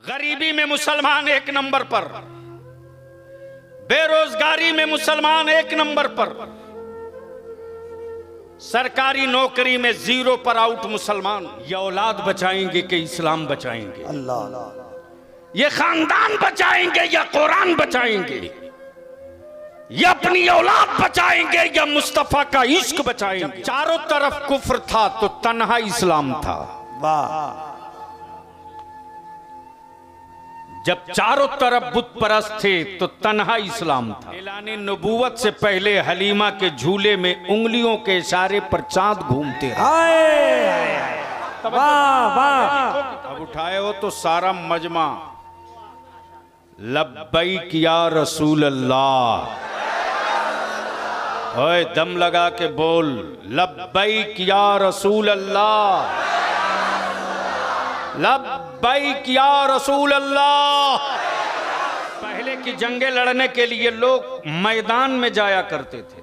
गरीबी में मुसलमान एक नंबर पर, बेरोजगारी में मुसलमान एक नंबर पर, सरकारी नौकरी में 0 पर आउट मुसलमान। ये औलाद बचाएंगे कि इस्लाम बचाएंगे? अल्लाह। ये खानदान बचाएंगे या कुरान बचाएंगे? ये अपनी औलाद बचाएंगे या मुस्तफा का इश्क बचाएंगे? चारों तरफ कुफ्र था तो तन्हा इस्लाम था। वाह। जब चारों तरफ बुत परस्त थे तो तन्हा इस्लाम था। ऐलाने नबूवत से पहले हलीमा के झूले में उंगलियों के इशारे पर चांद घूमते रहे। अब उठाए हो तो सारा मजमा लब्बैक या रसूल अल्लाह। ओए दम लगा के बोल, लब्बैक या रसूल अल्लाह, लब्बैक या रसूल अल्लाह। पहले की जंगें लड़ने के लिए लोग मैदान में जाया करते थे।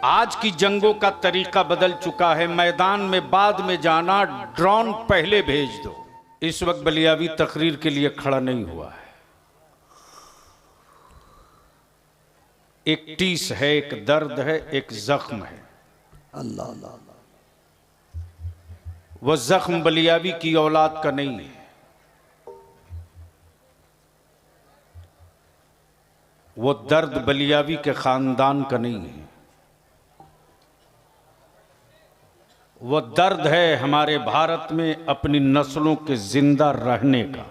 आज की जंगों का तरीका बदल चुका है। मैदान में बाद में जाना, ड्रोन पहले भेज दो। इस वक्त बलियावी तकरीर के लिए खड़ा नहीं हुआ है। एक टीस है, एक दर्द है, एक जख्म है। अल्लाह अल्लाह। वह जख्म बलियावी की औलाद का नहीं है, वो दर्द बलियावी के खानदान का नहीं है। वो दर्द है हमारे भारत में अपनी नस्लों के जिंदा रहने का।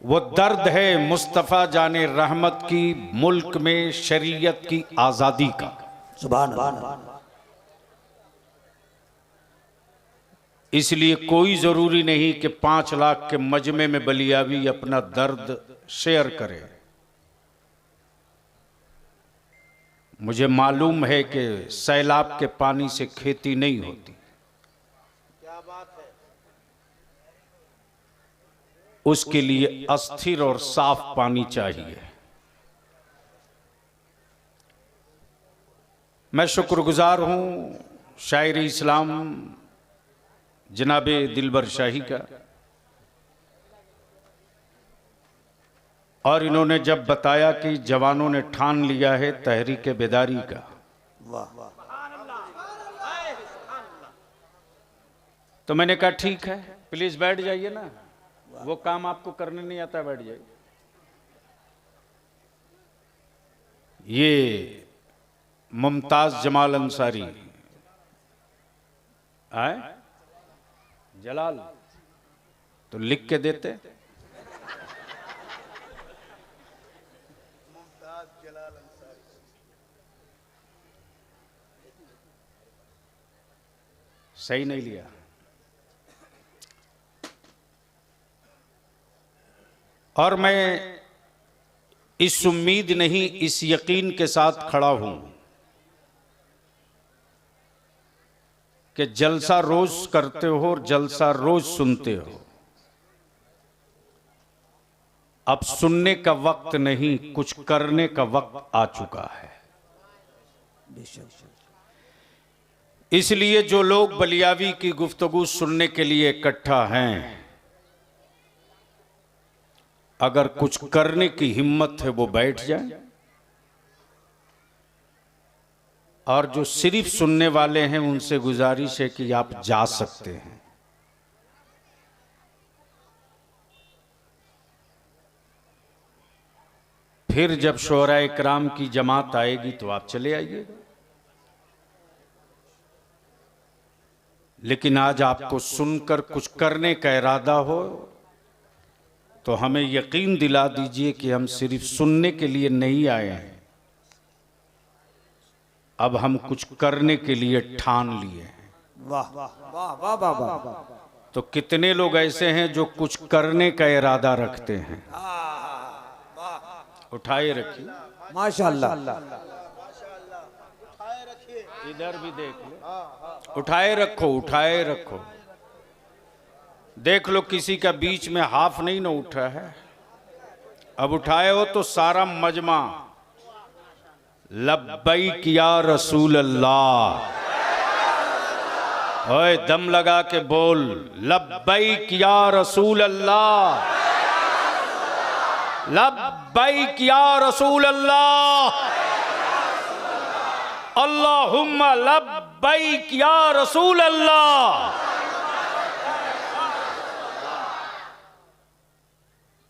वो दर्द है मुस्तफा जाने रहमत की मुल्क में शरीयत की आजादी का। सुभान अल्लाह। इसलिए कोई जरूरी नहीं कि 5 लाख के मजमे में बलियावी अपना दर्द शेयर करे। मुझे मालूम है कि सैलाब के पानी से खेती नहीं होती। क्या बात है। उसके लिए अस्थिर और साफ पानी चाहिए। मैं शुक्रगुजार हूं शायर इस्लाम जनाबे दिलबर शाही का, और इन्होंने जब बताया कि जवानों ने ठान लिया है तहरीक बेदारी का। वाह। तो मैंने कहा ठीक है, प्लीज बैठ जाइए ना, वो काम आपको करने नहीं आता, बैठ जाइए। ये मुमताज जमाल अंसारी आए जलाल तो लिख के देते। मुमताज जलाल अंसारी सही नहीं लिया। और मैं इस उम्मीद नहीं, इस यकीन के साथ खड़ा हूं कि जलसा रोज करते हो और जलसा रोज सुनते हो। अब सुनने का वक्त नहीं, कुछ करने का वक्त आ चुका है। इसलिए जो लोग बलियावी की गुफ्तगू सुनने के लिए इकट्ठा हैं, अगर कुछ करने की हिम्मत है वो बैठ जाए, और जो सिर्फ सुनने वाले हैं उनसे गुजारिश है कि आप जा सकते हैं। फिर जब शोरा इकराम की जमात आएगी तो आप चले आइएगा। लेकिन आज आपको सुनकर कुछ करने का इरादा हो तो हमें यकीन दिला दीजिए कि हम सिर्फ सुनने के लिए नहीं आए हैं, अब हम कुछ करने के लिए ठान लिए हैं। वाह वाह वाह वाह वाह वाह। तो कितने लोग ऐसे हैं जो कुछ करने का इरादा रखते हैं? उठाए रखिए माशाअल्लाह। इधर भी देख लो, उठाए रखो, उठाए रखो। देख लो किसी का बीच में हाफ नहीं ना उठा है। अब उठाए हो तो सारा मजमा लब्बैक या रसूल अल्लाह, ओए दम लगा के बोल, लब्बैक या रसूल अल्लाह, लब्बैक या रसूल अल्लाह, अल्लाहुम्मा लब्बैक या रसूल अल्लाह।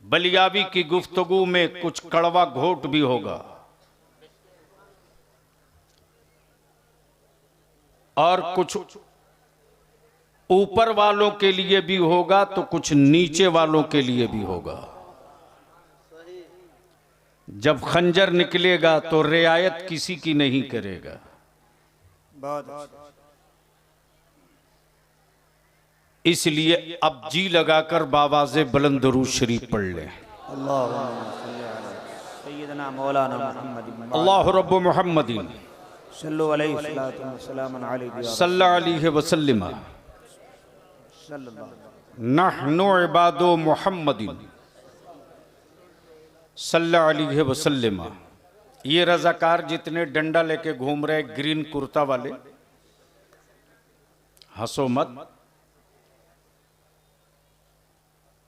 बलियाबी की गुफ्तगू में कुछ कड़वा घोट भी होगा और कुछ ऊपर वालों के लिए भी होगा तो कुछ नीचे वालों के लिए भी होगा। जब खंजर निकलेगा तो रियायत किसी की नहीं करेगा। इसलिए अब जी लगाकर बावाज़े बुलंद दुरूद शरीफ पढ़ लें। अल्लाह रब्बु मुहम्मदिन सल्लल्लाहु अलैहि वसल्लम नहनु इबादु मुहम्मदिन सल्लल्लाहु अलैहि वसल्लम। ये रज़ाकार जितने डंडा लेके घूम रहे ग्रीन कुर्ता वाले, हंसो मत,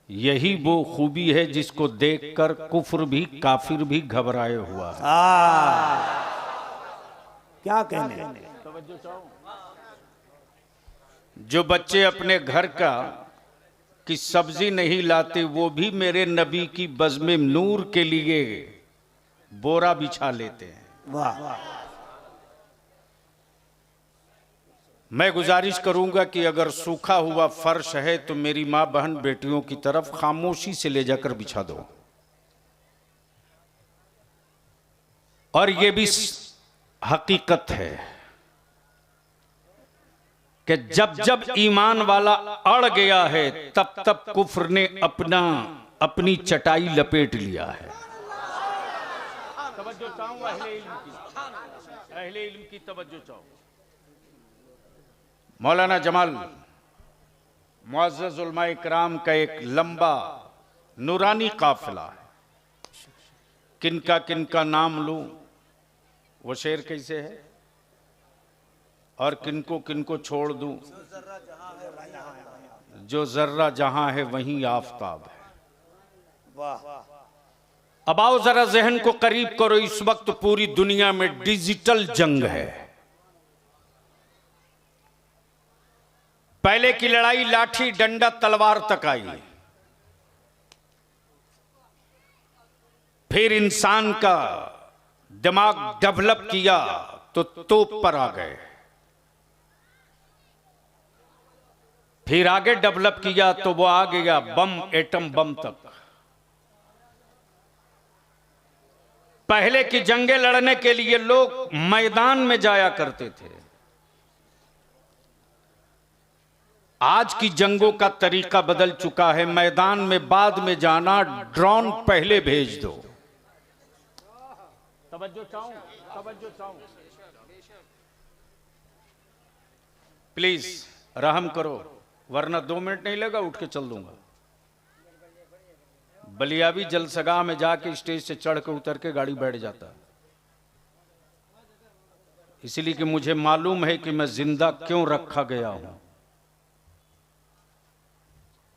यही वो खूबी है जिसको देखकर कुफ्र भी काफिर भी घबराए हुआ है। क्या कहने। जो बच्चे अपने घर का की सब्जी नहीं लाते वो भी मेरे नबी की बज़्म नूर के लिए बोरा बिछा लेते हैं। वाह। मैं गुजारिश करूंगा कि अगर सूखा हुआ फर्श है तो मेरी माँ बहन बेटियों की तरफ खामोशी से ले जाकर बिछा दो। और ये भी हकीकत है कि जब जब ईमान वाला अड़ गया है तब तब कुफ्र ने अपनी चटाई लपेट लिया है। तवज्जो चाहूं अहले इल्म की तवज्जो चाहूं। मौलाना जमाल मुअज़्ज़ज़ उलमा इकराम का एक लंबा नूरानी काफिला है। किनका नाम लूं, वो शेर कैसे है, और किनको छोड़ दूं। जो जर्रा जहां है वहीं आफताब है। अब आओ जरा जहन को करीब करो। इस वक्त पूरी दुनिया में डिजिटल जंग है। पहले की लड़ाई लाठी डंडा तलवार तक आई, फिर इंसान का दिमाग डेवलप किया तो तोप पर आ गए, फिर आगे डेवलप किया तो वो आ गया बम, एटम बम तक। पहले की जंगें लड़ने के लिए लोग मैदान में जाया करते थे। आज की जंगों का तरीका बदल चुका है। मैदान में बाद में जाना, ड्रोन पहले भेज दो। तवज्जो चाहूं प्लीज, रहम करो, वरना 2 मिनट नहीं लगा उठ के चल दूंगा। बलियाबी जलसगाह में जाके स्टेज से चढ़ के उतर के गाड़ी बैठ जाता, इसलिए कि मुझे मालूम है कि मैं जिंदा क्यों रखा गया हूं,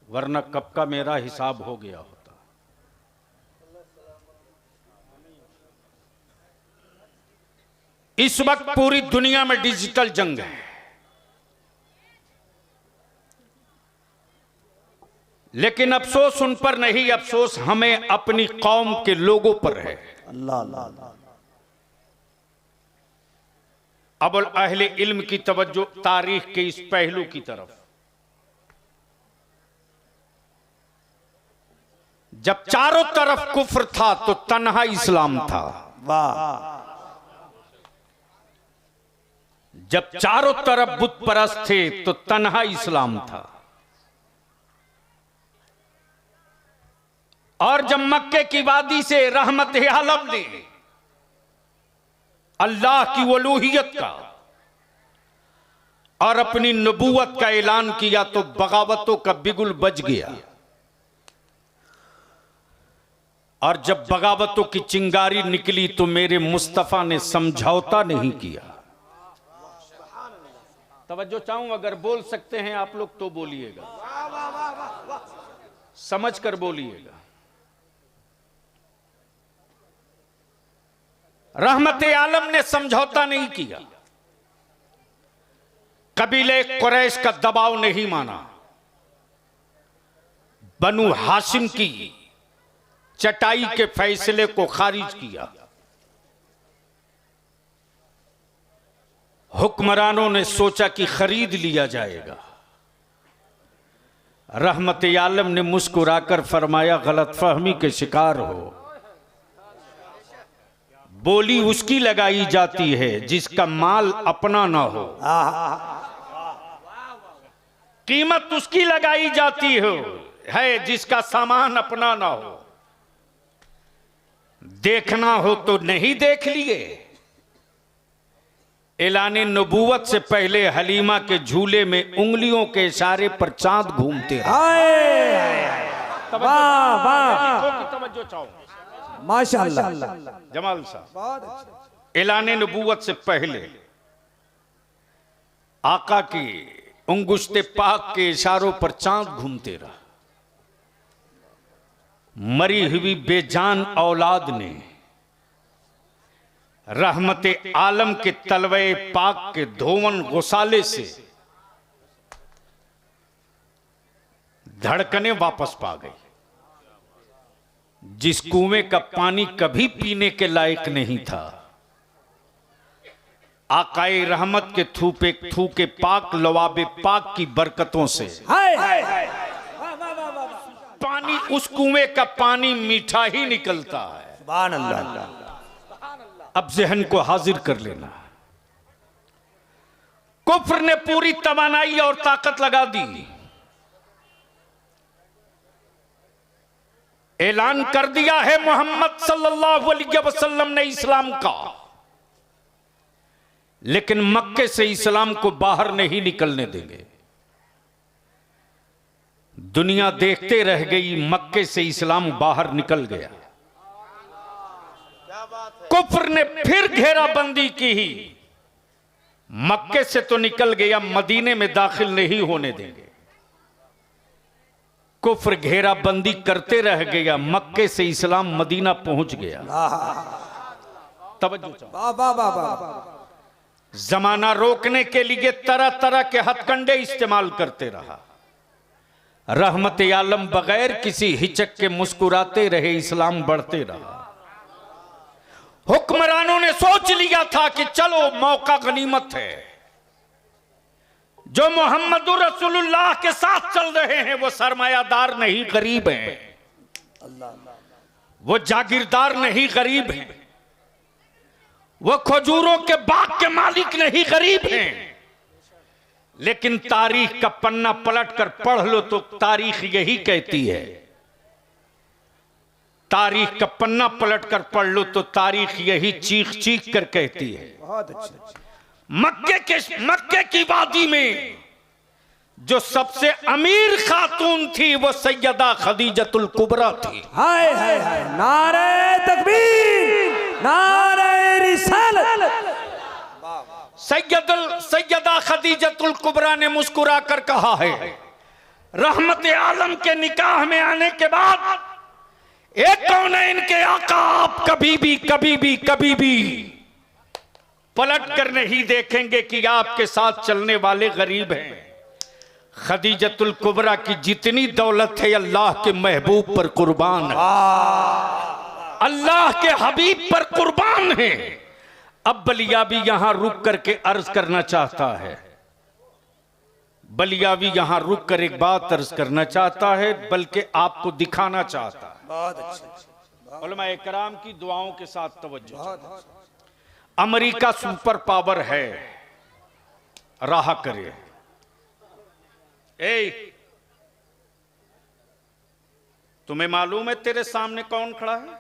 वरना कब का मेरा हिसाब हो गया होता। इस वक्त पूरी दुनिया में डिजिटल जंग है, लेकिन अफसोस उन पर नहीं, अफसोस हमें अपनी कौम के लोगों पर है। अल्लाह अल्लाह। अब अहले इल्म की तवज्जो तारीख के इस पहलू की तरफ। जब चारों तरफ कुफ्र था तो तन्हा इस्लाम था। वाह। जब चारों तरफ बुत परस्त थे तो तन्हा इस्लाम था। और जब मक्के की वादी से रहमत आलम ने अल्लाह की वलूहियत का और अपनी नबूवत का ऐलान किया तो बगावतों का बिगुल बज गया। और जब बगावतों की चिंगारी निकली तो मेरे मुस्तफा ने समझौता नहीं किया। तवज्जो चाहूं, अगर बोल सकते हैं आप लोग तो बोलिएगा, समझ कर बोलिएगा। रहमत आलम ने समझौता नहीं किया, कबीले कुरैश का दबाव नहीं माना, बनु हाशिम की चटाई के फैसले को खारिज किया। हुक्मरानों ने सोचा कि खरीद लिया जाएगा। रहमत आलम ने मुस्कुराकर फरमाया, गलतफहमी के शिकार हो। बोली उसकी लगाई जाती है जिसका माल अपना ना हो, कीमत उसकी लगाई जाती है जिसका सामान अपना ना हो। देखना हो तो नहीं देख लिए। ऐलाने नबूवत से पहले हलीमा के झूले में उंगलियों के इशारे पर चांद घूमते रहे। तवज्जो चाहो माशाअल्लाह जमाल साहब। ऐलाने नबूवत से पहले आका की उंगुश्ते पाक के इशारों पर चांद घूमते रहा। मरी हुई बेजान औलाद ने रहमत आलम के तलवे पाक के धोवन गुसाले से धड़कने वापस पा गई। जिस कुएं का पानी कभी पीने के लायक नहीं था, आकाए रहमत के थूके पाक लवाबे पाक की बरकतों से पानी, उस कुएं का पानी मीठा ही निकलता है। सुभान अल्लाह। अब जहन को हाजिर कर लेना। कुफ्र ने पूरी तवानाई और ताकत लगा दी। ऐलान कर दिया है मोहम्मद सल्लल्लाहु अलैहि वसल्लम ने इस्लाम का, लेकिन मक्के से इस्लाम को बाहर नहीं निकलने देंगे। दुनिया देखते रह गई, मक्के से इस्लाम बाहर निकल गया। कुफ्र ने फिर घेराबंदी की ही, मक्के से तो निकल गया, मदीने में दाखिल नहीं होने देंगे। कुफ्र घेराबंदी करते रह गया, मक्के से इस्लाम मदीना पहुंच गया। तवज्जो। जमाना रोकने के लिए तरह तरह के हथकंडे इस्तेमाल करते रहा। रहमत आलम बगैर किसी हिचक के मुस्कुराते रहे, इस्लाम बढ़ते रहा। हुक्मरानों ने सोच लिया था कि चलो मौका गनीमत है, जो मोहम्मद रसूलुल्लाह के साथ चल रहे हैं वो सरमायादार नहीं गरीब हैं, वो जागीरदार नहीं गरीब हैं, वो खजूरों के बाग के मालिक नहीं गरीब हैं। लेकिन तारीख का पन्ना पलट कर पढ़ लो तो तारीख यही कहती है, तारीख का पन्ना पलट कर पढ़ लो तो तारीख यही चीख चीख कर कहती है। बहुत अच्छा। मक्के की वादी में जो सबसे अमीर खातून थी वो सैयदा खदीजतुल कुबरा थी। हाय हाय हाय, नारे तकबीर, नारे रिसालत। सैयदा खदीजतुल कुबरा ने मुस्कुरा कर कहा है, रहमत आलम के निकाह में आने के बाद एक कौनैन के आका आप कभी भी पलट कर नहीं देखेंगे कि आपके साथ चलने वाले गरीब हैं। खदीजतुल कुबरा की जितनी दौलत है अल्लाह के महबूब पर कुर्बान है, अल्लाह के हबीब पर कुर्बान है। अब बलियाबी यहां रुक करके अर्ज करना चाहता है, बलियाबी यहां रुक कर एक बात अर्ज करना चाहता है, बल्कि आपको दिखाना चाहता है। बहुत अच्छा। उलमा इकराम की दुआओं के साथ तवज्जो। अमेरिका सुपर पावर है, राह करे। तुम्हें मालूम है तेरे सामने कौन खड़ा है?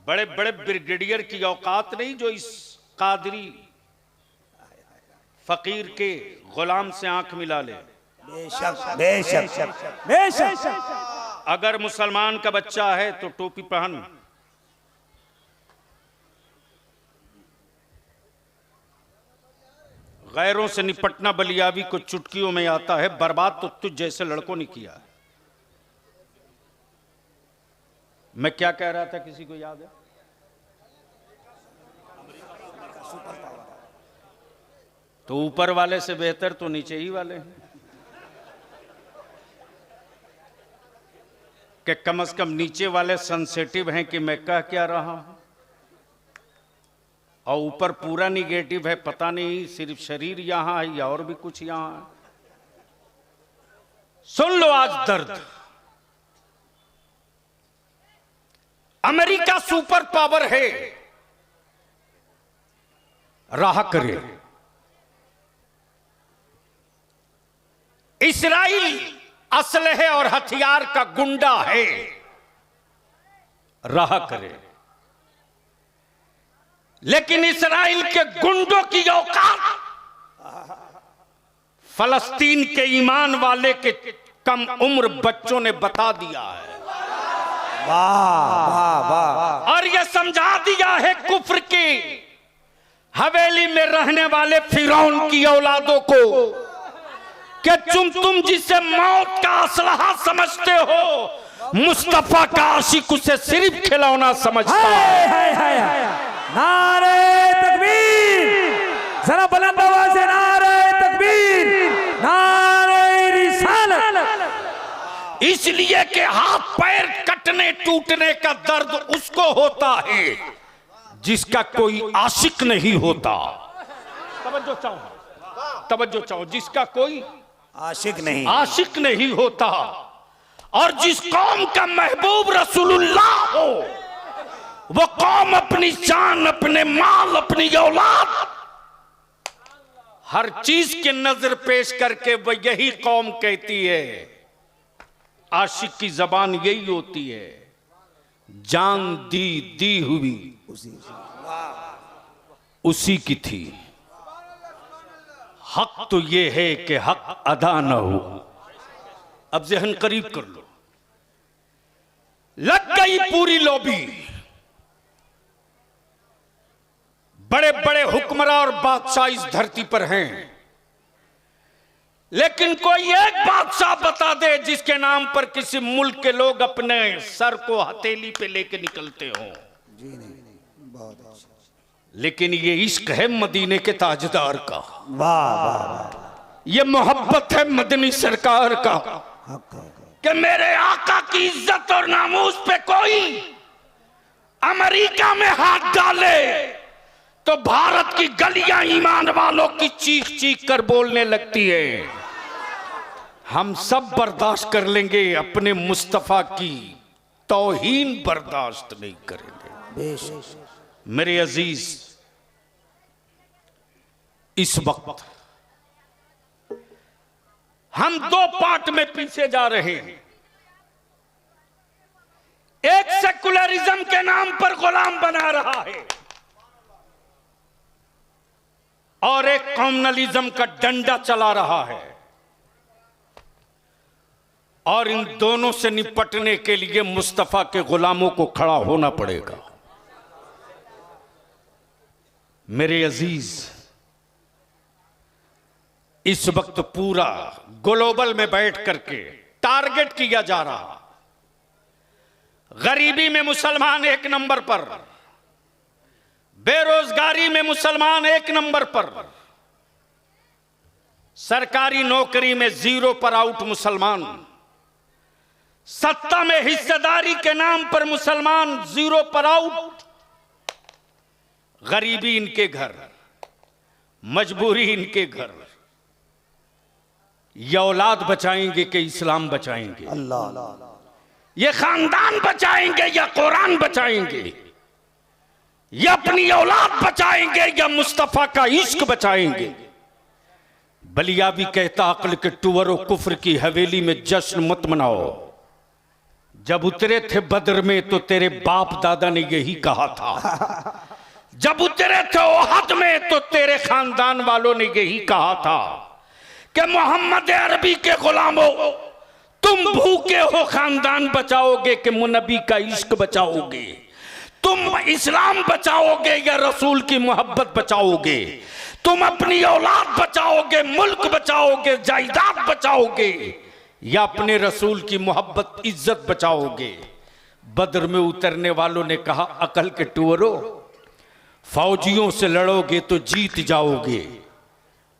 बड़े बड़े ब्रिगेडियर की औकात नहीं जो इस कादरी फकीर के गुलाम से आंख मिला ले। बेशक बेशक बेशक। अगर मुसलमान का बच्चा है तो टोपी पहन, गैरों से निपटना बलियाबी को चुटकियों में आता है, बर्बाद तो तुझ जैसे लड़कों ने किया है। मैं क्या कह रहा था, किसी को याद है? तो ऊपर वाले से बेहतर तो नीचे ही वाले हैं कि कम से कम नीचे वाले सेंसिटिव हैं कि मैं कह क्या रहा हूं, और ऊपर पूरा निगेटिव है, पता नहीं सिर्फ शरीर यहां है या और भी कुछ यहां है। सुन लो आज दर्द। अमेरिका सुपर पावर है, राह करे। इस्राइल असलहे और हथियार का गुंडा है, राह करे। लेकिन इस्राइल के गुंडों की औकात फलस्तीन के ईमान वाले के कम उम्र बच्चों ने बता दिया है। वाह वाह वाह। और यह समझा दिया है कुफ्र की हवेली में रहने वाले फिरौन की औलादों को कि तुम जिसे मौत का असलहा समझते हो, मुस्तफा का आशिक उसे सिर्फ खिलौना समझता है। नारे तकबीर, जरा बुलंद आवाज से नारे तकबीर, नारे रिसालत। इसलिए कि हाथ पैर कटने टूटने का दर्द उसको होता है जिसका कोई आशिक नहीं होता। तवज्जो चाहो, जिसका कोई आशिक नहीं होता। और जिस कौम का महबूब रसूलुल्लाह हो, वो कौम अपनी जान, अपने माल, अपनी औलाद, हर चीज के नजर पेश करके वो यही कौम कहती है, आशिक की जबान यही होती है, जान दी हुई उसी की थी। हक तो ये है कि हक अदा न हो। अब ज़हन करीब कर लो, लग गई पूरी लॉबी, बड़े बड़े हुक्मरान और बादशाह इस धरती पर हैं, लेकिन कोई एक बादशाह बता दे जिसके नाम पर किसी मुल्क के लोग अपने सर को हथेली पे लेके निकलते हो। जी नहीं, बहुत अच्छा। लेकिन ये इश्क है मदीने के ताजदार का। वाह वाह। ये मोहब्बत है मदनी सरकार का कि मेरे आका की इज्जत और नामूस पे कोई अमेरिका में हाथ डाले तो भारत की गलियां ईमान वालों की चीख चीख कर बोलने लगती है। हम सब बर्दाश्त कर लेंगे, अपने मुस्तफा की तौहीन बर्दाश्त नहीं करेंगे। मेरे अजीज, इस वक्त हम दो पार्ट में पीछे जा रहे हैं। एक सेकुलरिज्म के नाम पर गुलाम बना रहा है और एक कम्युनलिज्म का डंडा चला रहा है, और इन दोनों से निपटने के लिए मुस्तफा के गुलामों को खड़ा होना पड़ेगा। मेरे अजीज, इस वक्त पूरा ग्लोबल में बैठ करके टारगेट किया जा रहा, गरीबी में मुसलमान एक नंबर पर, बेरोजगारी में मुसलमान एक नंबर पर, सरकारी नौकरी में 0 पर आउट मुसलमान, सत्ता में हिस्सेदारी के नाम पर मुसलमान 0 पर आउट, गरीबी इनके घर, मजबूरी इनके घर। ये औलाद बचाएंगे कि इस्लाम बचाएंगे? अल्लाह। ये खानदान बचाएंगे या कुरान बचाएंगे? ये अपनी औलाद बचाएंगे या मुस्तफा का इश्क बचाएंगे? बलियाबी कहता, अक्ल के टूवरों, कुफ्र की हवेली में जश्न मत मनाओ। जब उतरे थे बदर में तो तेरे बाप दादा ने यही कहा था। जब उतरे थे ओहद में तो तेरे खानदान वालों ने यही कहा था कि मोहम्मद अरबी के गुलामों, तुम भूखे हो खानदान बचाओगे कि मुनबी का इश्क बचाओगे? तुम इस्लाम बचाओगे या रसूल की मोहब्बत बचाओगे? तुम अपनी औलाद बचाओगे, मुल्क बचाओगे, जायदाद बचाओगे, या अपने रसूल की मोहब्बत इज्जत बचाओगे? बद्र में उतरने वालों ने कहा, अकल के टुअरो, फौजियों से लड़ोगे तो जीत जाओगे,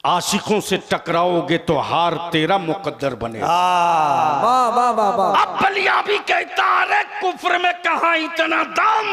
आशिकों से टकराओगे तो हार तेरा मुकद्दर बनेगा। वाह वाह वाह वाह। अब बलिया भी कहता है, कुफ्र में कहां इतना दम,